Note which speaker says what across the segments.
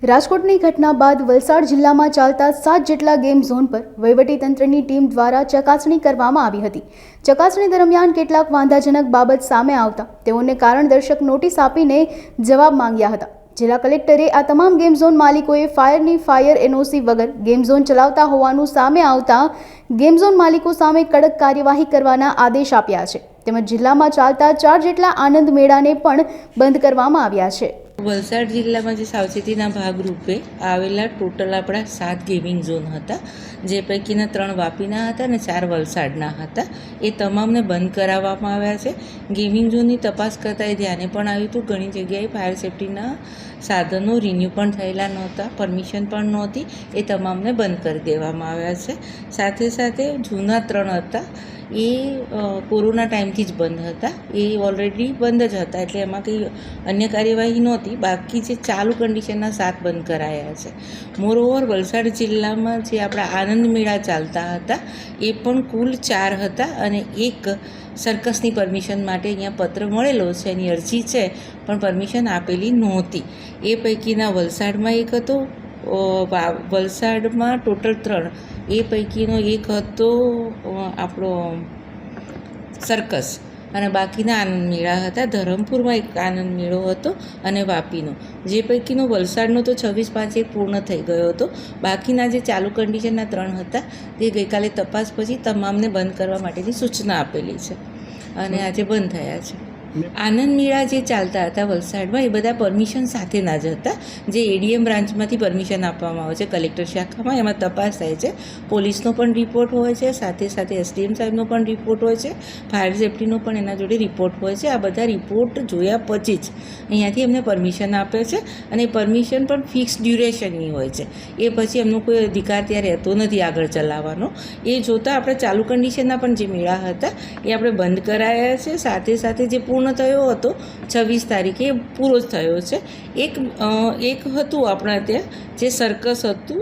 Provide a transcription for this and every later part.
Speaker 1: રાજકોટની ઘટના બાદ વલસાડ જિલ્લામાં ચાલતા 7 જેટલા ગેમ ઝોન પર વહીવટીતંત્રની ટીમ દ્વારા ચકાસણી કરવામાં આવી હતી। ચકાસણી દરમિયાન કેટલાક વાંધાજનક બાબત સામે આવતા તેઓને કારણદર્શક નોટિસ આપીને જવાબ માંગ્યા હતા। જિલ્લા કલેક્ટરે આ તમામ ગેમ ઝોન માલિકોએ ફાયર એનઓસી વગર ગેમ ઝોન ચલાવતા હોવાનું સામે આવતા ગેમ ઝોન માલિકો સામે કડક કાર્યવાહી કરવાના આદેશ આપ્યા છે। તેમજ જિલ્લામાં ચાલતા 4 જેટલા આનંદ મેળાને પણ બંધ કરવામાં આવ્યા છે।
Speaker 2: વલસાડ જિલ્લામાં જે સાવચેતીના ભાગરૂપે આવેલા ટોટલ આપણા 7 ગેમિંગ ઝોન હતા, જે પૈકીના 3 વાપીના હતા અને 4 વલસાડના હતા। એ તમામને બંધ કરાવવામાં આવ્યા છે। ગેમિંગ ઝોનની તપાસ કરતાં એ ધ્યાને પણ આવ્યું હતું ઘણી જગ્યાએ ફાયર સેફ્ટીના સાધનો રિન્યૂ પણ થયેલા નહોતા, પરમિશન પણ નહોતી, એ તમામને બંધ કરી દેવામાં આવ્યા છે। સાથે સાથે જૂના 3 હતા એ કોરોના ટાઈમથી જ બંધ હતા, એ ઓલરેડી બંધ જ હતા, એટલે એમાં કંઈ અન્ય કાર્યવાહી નહોતી। બાકી જે ચાલુ કન્ડિશનના 7 બંધ કરાયા છે। મોરઓવર વલસાડ જિલ્લામાં જે આપણા આનંદ મેળા ચાલતા હતા એ પણ કુલ 4 હતા અને એક સર્કસની પરમિશન માટે અહીંયા પત્ર મળેલો છે, એની અરજી છે પણ પરમિશન આપેલી નહોતી। એ પૈકીના વલસાડમાં એક હતો, વલસાડમાં ટોટલ 3, એ પૈકીનો એક હતો આપણો સર્કસ અને બાકીના આનંદ મેળા હતા। ધરમપુરમાં એક આનંદ મેળો હતો અને વાપીનો, જે પૈકીનો વલસાડનો તો 26/5 પૂર્ણ થઈ ગયો હતો। બાકીના જે ચાલુ કન્ડિશનના 3 હતા તે ગઈકાલે તપાસ પછી તમામને બંધ કરવા માટેની સૂચના આપેલી છે અને આજે બંધ થયા છે। આનંદ મેળા જે ચાલતા હતા વલસાડમાં એ બધા પરમિશન સાથેના જ હતા, જે એડીએમ બ્રાન્ચમાંથી પરમિશન આપવામાં આવે છે કલેક્ટર શાખામાં, એમાં તપાસ થાય છે, પોલીસનો પણ રિપોર્ટ હોય છે, સાથે સાથે એસડીએમ સાહેબનો પણ રિપોર્ટ હોય છે, ફાયર સેફ્ટીનો પણ એના જોડે રિપોર્ટ હોય છે। આ બધા રિપોર્ટ જોયા પછી જ અહીંયાથી એમને પરમિશન આપે છે અને પરમિશન પણ ફિક્સ ડ્યુરેશનની હોય છે, એ પછી એમનો કોઈ અધિકાર ત્યાં રહેતો નથી આગળ ચલાવવાનો। એ જોતાં આપણે ચાલુ કન્ડિશનના પણ જે મેળા હતા એ આપણે બંધ કરાયા છે, સાથે સાથે જે પૂર્ણ થયો હતો 26 તારીખે એ પૂરો જ થયો છે। એક હતું આપણા ત્યાં જે સર્કસ હતું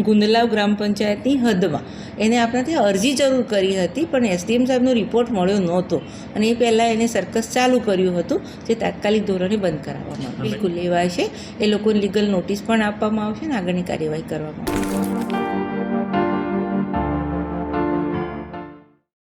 Speaker 2: ગુંદલાવ ગ્રામ પંચાયતની હદમાં, એને આપણે ત્યાં અરજી જરૂર કરી હતી પણ એસડીએમ સાહેબનો રિપોર્ટ મળ્યો નહોતો અને એ પહેલાં એને સર્કસ ચાલુ કર્યું હતું, જે તાત્કાલિક ધોરણે બંધ કરાવવામાં બિલકુલ લેવાય છે। એ લોકોને લીગલ નોટિસ પણ આપવામાં આવશે અને આગળની કાર્યવાહી કરવામાં આવશે।